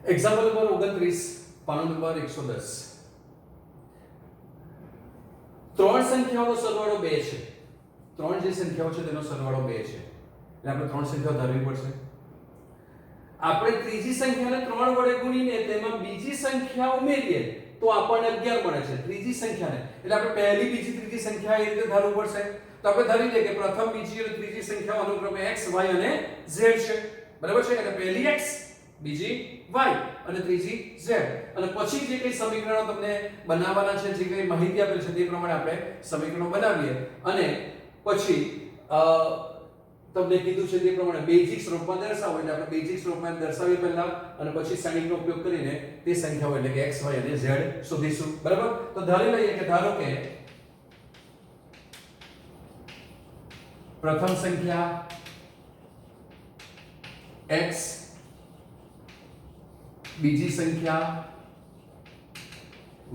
example number 29 પાનો number 110 ત્રણ સંખ્યાઓનો સરવાળો 2 છે ત્રણ જે સંખ્યાઓ છે તેનો સરવાળો 2 છે એટલે આપણે ત્રણ સંખ્યાઓ ધારવી પડશે આપણે ત્રીજી સંખ્યાને 3 વડે ગુણીને તેમાં બીજી સંખ્યા ઉમેરીએ તો આપણને 11 મળે છે ત્રીજી સંખ્યાને એટલે આપણે પહેલી બીજી ત્રીજી સંખ્યા એ રીતે ધારવું પડશે તો આપણે ધારી લઈએ કે પ્રથમ બીજી અને ત્રીજી સંખ્યાઓ અનુક્રમે x y અને z છે બરાબર છે એટલે પહેલી x બીજી y અને ત્રીજી z અને પછી જે કઈ સમીકરણો તમને બનાવવાના છે જે કઈ માહિતી આપેલ છે તે પ્રમાણે આપણે સમીકરણો બનાવીએ અને પછી તમને કીધું છે તે પ્રમાણે બેઝિક સ્વરૂપમાં દર્શાવો એટલે આપણે બેઝિક સ્વરૂપમાં દર્શાવીએ પહેલા અને પછી સાઇનનો ઉપયોગ કરીને તે સંખ્યાઓ એટલે કે x y અને z શોધીશું બરાબર તો ધારી લઈએ કે ધારો કે પ્રથમ સંખ્યા x બીજી સંખ્યા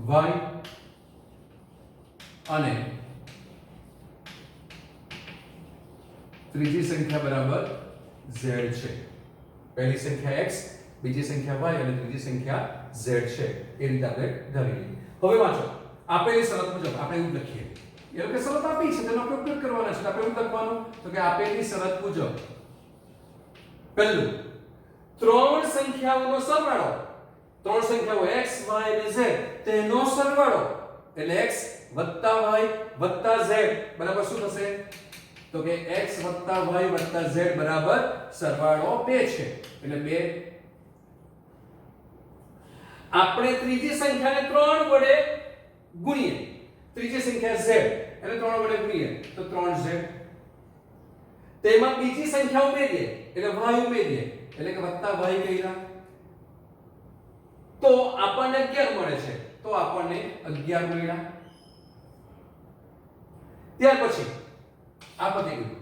y અને ત્રીજી સંખ્યા બરાબર z છે પહેલી સંખ્યા x બીજી સંખ્યા y અને ત્રીજી સંખ્યા z છે એ રીતે આપણે ધારી લઈએ હવે વાંચો આપેલી શરત મુજબ આપણે એવું લખીએ એટલે કે શરત આપી છે તેનો ઉપયોગ કરવાનો છે આપણે એવું લખવાનું તો કે આપેલી શરત મુજબ પહેલું ત્રણ સંખ્યાઓનો સરવાળો ત્રણ સંખ્યાઓ x y અને z તેનો સરવાળો એટલે x y z બરાબર શું થશે તો કે x y z બરાબર સરવાળો 2 છે એટલે 2 આપણે ત્રીજી સંખ્યાને 3 વડે ગુણીએ ત્રીજી સંખ્યા z એટલે 3 વડે ગુણીએ તો 3z તેમાં બીજી સંખ્યા ઉમેરીએ એટલે y ઉમેરીએ એટલે કે વત્તા y કર્યા તો આપણને 11 મળે છે તો આપણને 11 મળ્યા ત્યાર પછી આ પતી ગયું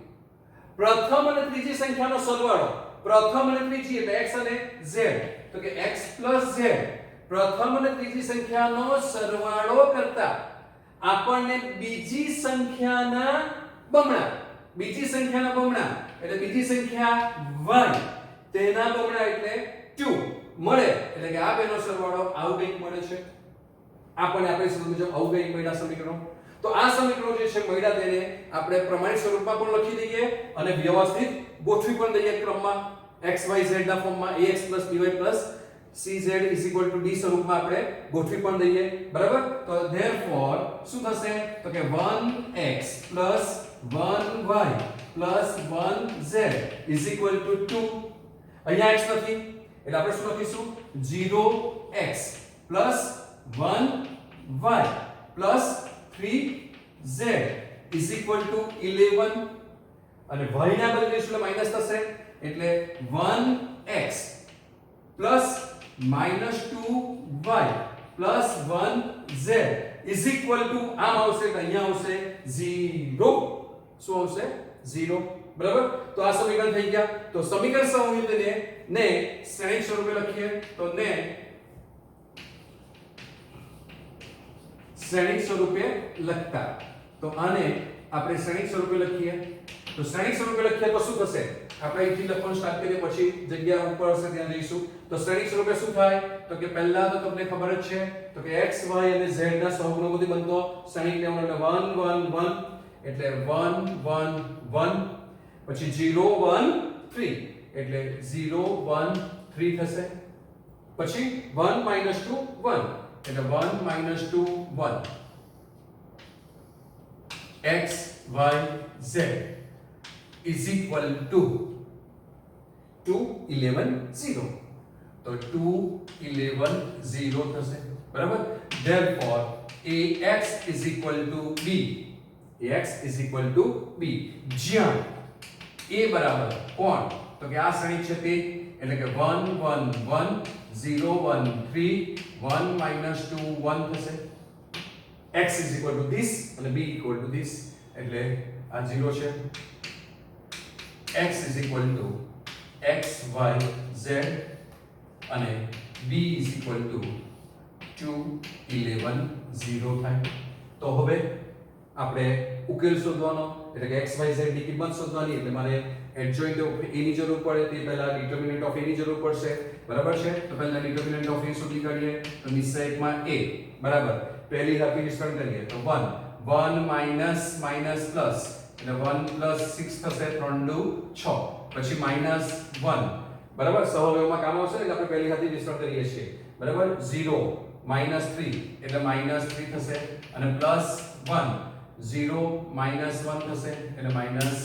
પ્રથમ અને ત્રીજી સંખ્યાનો સરવાળો પ્રથમ અને ત્રીજી એટલે x અને z તો કે x z પ્રથમ અને ત્રીજી સંખ્યાનો સરવાળો કરતા આપણને બીજી સંખ્યાના બમણા એટલે બીજી સંખ્યા y તેના બમણા એટલે 2 મળે એટલે કે આ બેનો સરવાળો આવું કંઈક મળે છે આપણને આપણી સમજ મુજબ આવું કંઈક મળ્યા સમીકરણો તો આ સમીકરણો જે છે મળ્યા તેને આપણે પ્રમાણિત સ્વરૂપમાં પણ લખી દઈએ અને વ્યવસ્થિત ગોઠવી પણ દઈએ ક્રમમાં x y z ના ફોર્મમાં ax + by + cz = d સ્વરૂપમાં આપણે ગોઠવી પણ દઈએ બરાબર તો therefore શું થશે તો કે 1x + 1y + 1z = 2 અહીંયા x નથી એટલે આપણે શું લખીશું 0x + 1y + 3z = 11 અને y ના બદલે એટલે માઈનસ થશે એટલે 1x + -2y + 1z = આમ આવશે કે અહીંયા આવશે 0 શું આવશે 0 બરાબર તો આ સમીકરણ થઈ ગયા તો સમીકરણ સંયુક્તને ને શ્રેણિક સ્વરૂપે લખીએ તો ને શ્રેણિક સ્વરૂપે લખતા તો આને આપણે શ્રેણિક સ્વરૂપે લખીએ તો શ્રેણિક સ્વરૂપે લખીએ તો શું થશે આપણે અહીંથી લખવાનું સ્ટાર્ટ કરીએ પછી જગ્યા ઉપર હશે ત્યાં જઈશું તો શ્રેણિક સ્વરૂપે શું થાય તો કે પહેલા તો તમને ખબર જ છે તો કે x y અને z ના સહગુણકમાંથી બનતો શ્રેણિક લેવાનો એટલે 1 1 1 એટલે 1 1 1 પછી 0 1 3 એટલે 0 1 3 થશે પછી 1 - 2 1 એટલે 1 - 2 1 x y z = 2 11 0 તો 2 11 0 થશે બરાબર therefore ax = b જ્યાં a બરાબર કોણ તો કે આ શ્રેણિક છે તે એટલે કે 1 1 1 0 1 3 1 - 2 1 થશે x = this અને b = this એટલે આ 0 છે x = x y z અને b = 2 11 0 થાય તો હવે આપણે ઉકેલ શોધવાનો એટલે કે x y z ની કિંમત શોધવાની એટલે મારે એડજોઇન્ટ ઓફ a ની જરૂર પડે તે પહેલા ડિટર્મિનન્ટ ઓફ a ની જરૂર પડશે બરાબર છે તો પહેલા ડિટર્મિનન્ટ ઓફ a શોધી કાઢીએ તો નિશ્ચયકમાં a બરાબર પહેલી હાફી નિષ્કર્ષ કરીએ તો 1 1 માઈનસ માઈનસ પ્લસ એટલે 1 પ્લસ 6 થશે 3 દુ 6 પછી માઈનસ 1 બરાબર સહવયવમાં કામ આવશે એટલે આપણે પહેલી હાફી નિષ્કર્ષ કરીએ છીએ બરાબર 0 માઈનસ 3 એટલે માઈનસ 3 થશે અને પ્લસ 1 0 માઈનસ 1 થશે એટલે માઈનસ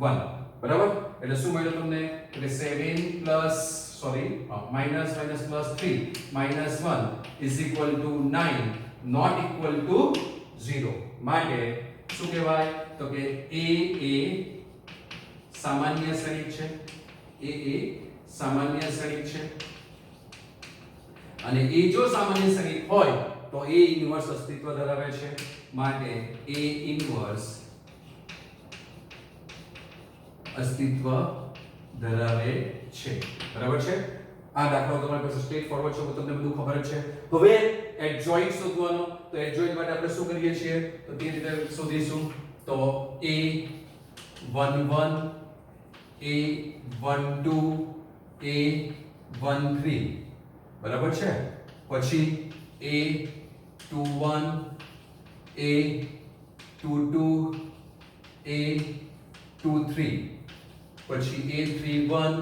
1 બરાબર એટલે શું મળ્યું તમને એટલે 7 plus sorry minus minus plus 3 minus 1 is equal to 9 not equal to 0 માટે શું કહેવાય તો કે a એ સામાન્ય શ્રેણિક છે a એ સામાન્ય શ્રેણિક છે અને a જો સામાન્ય શ્રેણિક હોય તો a ઇન્વર્સ અસ્તિત્વ ધરાવે છે માટે a ઇન્વર્સ અસ્તિત્વ ધરાવે છે બરાબર છે આ દાખલો તમારી પાસે સ્ટ્રેટ ફોરવર્ડ છે તમને બધું ખબર જ છે હવે એડજોઇન્ટ શોધવાનો તો એડજોઇન્ટ માટે આપણે શું કરીએ છીએ તો તે રીતે શોધીશું તો a11 a12 a13 બરાબર છે પછી a21 a22 a23 પછી a31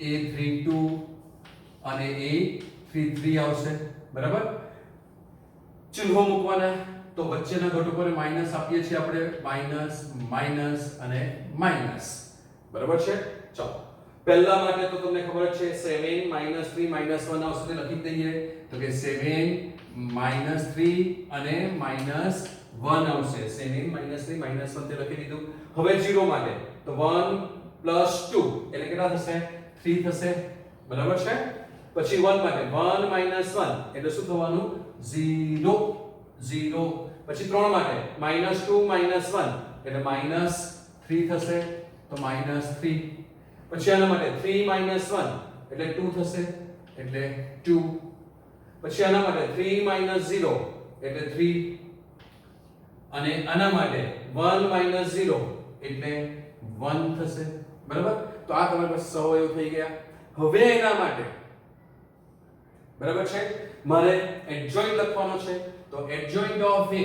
a32 અને a33 આવશે બરાબર ચિહ્નો મૂકવાના તો વચ્ચેના ઘટકોને માઈનસ આપીએ છીએ આપણે માઈનસ માઈનસ અને માઈનસ બરાબર છે ચાલો પહેલા માટે તો તમને ખબર જ છે 7 -3 -1 આવશે તે લખી દઈએ તો કે 7 -3 અને -1 આવશે 7 -3 -1 તે લખી દીધું હવે 0 માટે તો 1 + 2 એટલે કેટલા થશે 3 થશે બરાબર છે પછી 1 માટે 1 - 1 એટલે શું થવાનું 0 0 પછી 3 માટે -2 - 1 એટલે -3 થશે તો -3 પછી આના માટે 3 - 1 એટલે 2 થશે એટલે 2 પછી આના માટે 3 - 0 એટલે 3 અને આના માટે 1 - 0 એટલે 1 થશે બરાબર તો આ તમારી પાસે સહવયવ થઈ ગયા હવે એના માટે બરાબર છે મારે એડજોઇન્ટ લખવાનો છે તો એડજોઇન્ટ ઓફ a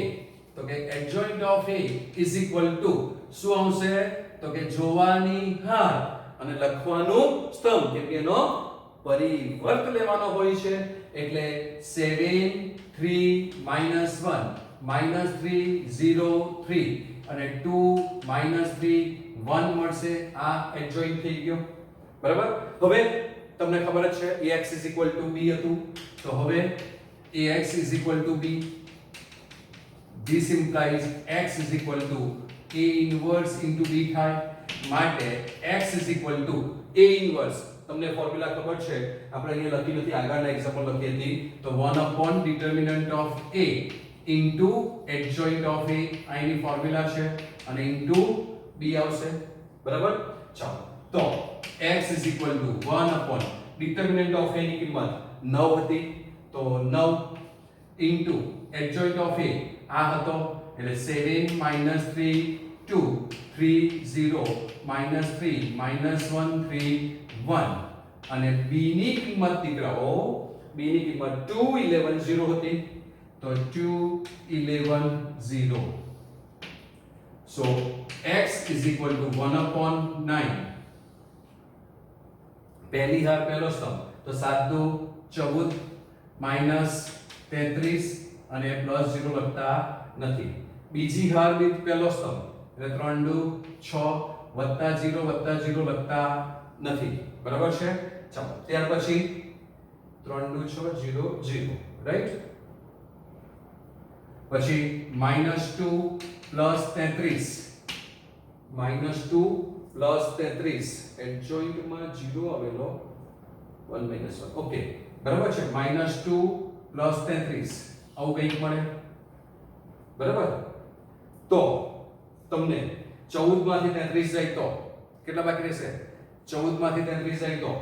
તો કે adjoint of a is equal two શું આવશે તો કે જોવાની હાર અને લખવાનું સ્તંભ કેમ કે એનો પરિવર્ત લેવાનો હોય છે એટલે 7 3 -1 -3 0 3 અને 2 -3 1 મળશે આ એડજોઇન્ટ થઈ ગયો બરાબર હવે તમને ખબર જ છે ax b હતું તો હવે ax b this implies x a inverse into b થાય માટે x a inverse તમને ફોર્મ્યુલા ખબર છે આપણે અહીંયા લખી નથી આગળના એક્ઝામ્પલ લખી હતી તો 1 upon determinant of a into adjoint of a આની ફોર્મ્યુલા છે અને into b આવશે બરાબર ચાલો તો x 1 upon determinant of a ની કિંમત 9 હતી તો 9 into adjoint of a આ હતો એટલે 7 -3 2 3 0 -3 -1 3 1 અને b ની કિંમત દીકરાઓ b ની કિંમત 2 11 0 હતી તો 2 11 0 so x 1 upon 9 પહેલી હાર પહેલો સ્તંભ તો 7 દુ 14 -33 અને +0 લખતા નથી બીજી હાર દીઠ પહેલો સ્તંભ એટલે 3 દુ 6 +0 લખતા નથી બરાબર છે ચાલો ત્યાર પછી 3 દુ 6 0 0 રાઈટ પછી -2 + 33 -2 + 33 એડજોઇન્ટ માં 0 આવેલો 1 - 1 ઓકે બરાબર છે -2 + 33 આવું કંઈક મળે બરાબર તો તમને 14 માંથી 33 જાય તો કેટલા બાકી રહેશે 14 માંથી 33 જાય તો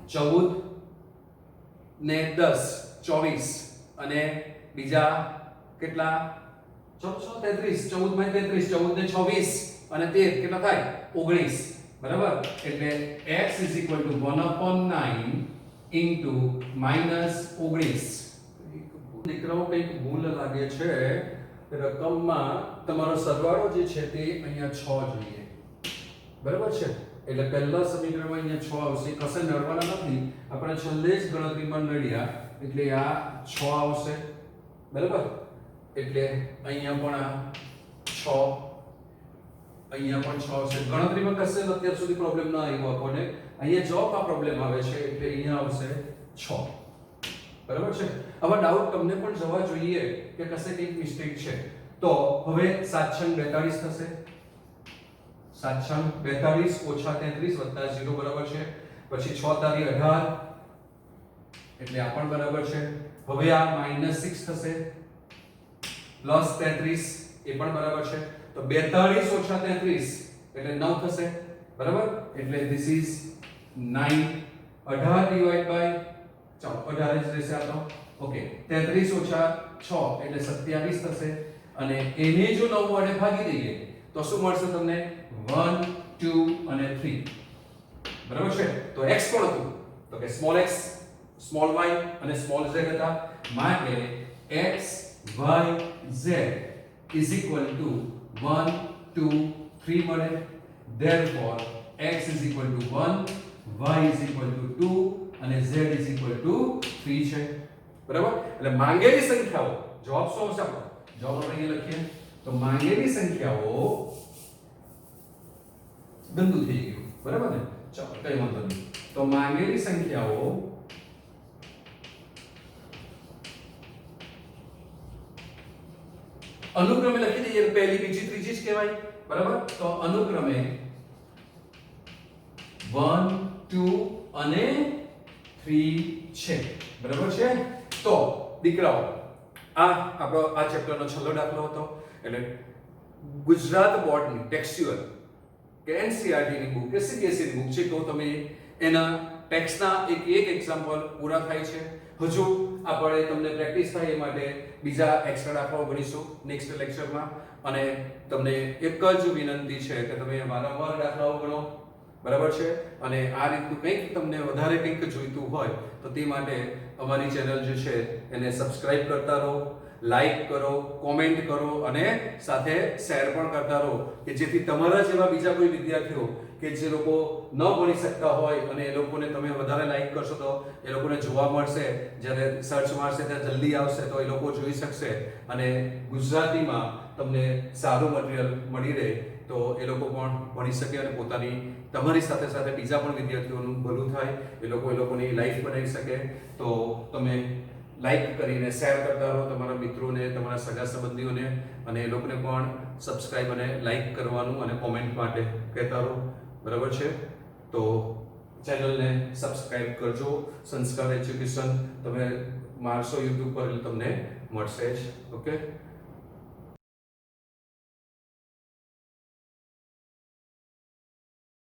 14 ને 10 24 અને બીજા કેટલા 14 33 14 માં 33 14 ને 26 અને 13 કેટલા થાય 19 બરાબર એટલે x = 1/9 into -19 દીકરાઓ કંઈક ભૂલ લાગે છે રકમમાં તમારો સરવાળો જે છે તે અહીંયા 6 જોઈએ બરાબર છે એટલે પહેલા સમીકરણમાં અહીંયા 6 આવશે કશે નડવાના નથી આપણે છેલ્લે જ ગણતરીમાં નડ્યા એટલે આ 6 આવશે બરાબર એટલે અહીંયા પણ આ 6 અહીંયા પણ 6 આવશે ગણતરીમાં કશે અત્યાર સુધી પ્રોબ્લેમ ના આવ્યો આપણને અહીંયા જોબ આ પ્રોબ્લેમ આવે છે એટલે અહીંયા આવશે 6 બરાબર છે હવે ડાઉટ તમને પણ જવા જોઈએ કે કશે કંઈક મિસ્ટેક છે તો હવે 7×42 થશે 7×42 - 33 + 0 બરાબર છે પછી 6 તારી 18 એટલે આ પણ બરાબર છે હવે આ -6 થશે +33 એ પણ બરાબર છે તો 42 - 33 એટલે 9 થશે બરાબર એટલે ધીસ ઇઝ 9 18 ડિવાઇડ બાય ચાલો 18 જ રહેશે આ તો ઓકે 33 - 6 એટલે 27 થશે અને એને જો 9 વડે ભાગી દઈએ તો શું મળશે તમને 1 2 અને 3 બરાબર છે તો x કોણ હતું તો કે સ્મોલ x સ્મોલ y અને સ્મોલ z હતા માટે x y z is equal to 1 2 3 મળે therefore x is equal to 1 y is equal to 2 અને z is equal to 3 છે બરાબર એટલે માંગેલી સંખ્યાઓ જવાબ શું આવશે આપણો જવાબ આપણે અહીં લખીએ તો માંગેલી સંખ્યાઓ ગંદુ થઈ ગયું બરાબર ને ચાલો કઈ વાંધો નહીં તો માંગેલી સંખ્યાઓ અનુક્રમે લખી દઈએ પહેલી બીજી ત્રીજી જ કહેવાય બરાબર તો અનુક્રમે 1 2 અને 3 છે બરાબર છે તો દીકરાઓ આ આપણો આ ચેપ્ટરનો છેલ્લો દાખલો હતો એટલે ગુજરાત બોર્ડની ટેક્સ્ચ્યુઅલ કે એનસીઈઆરટી ની બુક કે સીબીએસઈ ની બુક છે તો તમે એના ટેક્સ્ટના એક એક્ઝામ્પલ પૂરા થાય છે હજુ આપણે તમને પ્રેક્ટિસ થાય એ માટે બીજા એક્સ્ટ્રા દાખલાઓ ગણીશું નેક્સ્ટ લેક્ચરમાં અને તમને એક જ વિનંતી છે કે તમે વારંવાર દાખલાઓ ગણો બરાબર છે અને આ રીતનું કંઈક તમને વધારે કંઈક જોઈતું હોય તો તે માટે અમારી ચેનલ જે છે એને સબસ્ક્રાઇબ કરતા રહો લાઈક કરો કોમેન્ટ કરો અને સાથે શેર પણ કરતા રહો કે જેથી તમારા જેવા બીજા કોઈ વિદ્યાર્થીઓ કે જે લોકો ન ભણી શકતા હોય અને એ લોકોને તમે વધારે લાઈક કરશો તો એ લોકોને જોવા મળશે જ્યારે સર્ચ મારશે ત્યારે જલ્દી આવશે તો એ લોકો જોઈ શકશે અને ગુજરાતીમાં તમને સારું મટીરીયલ મળી રહે તો એ લોકો પણ ભણી શકે અને પોતાની તમારી સાથે સાથે બીજા પણ વિદ્યાર્થીઓનું ભલું થાય એ લોકોની લાઈફ બનાવી શકે તો તમે લાઈક કરીને શેર કરતા રહો તમારા મિત્રોને તમારા સગા સંબંધીઓને અને એ લોકોને પણ સબસ્ક્રાઇબ અને લાઈક કરવાનું અને કોમેન્ટ માટે કહેતા રહો બરાબર છે તો ચેનલને સબસ્ક્રાઇબ કરજો સંસ્કાર એજ્યુકેશન તમે મારશો YouTube પર એટલે તમને મળશે જ ઓકે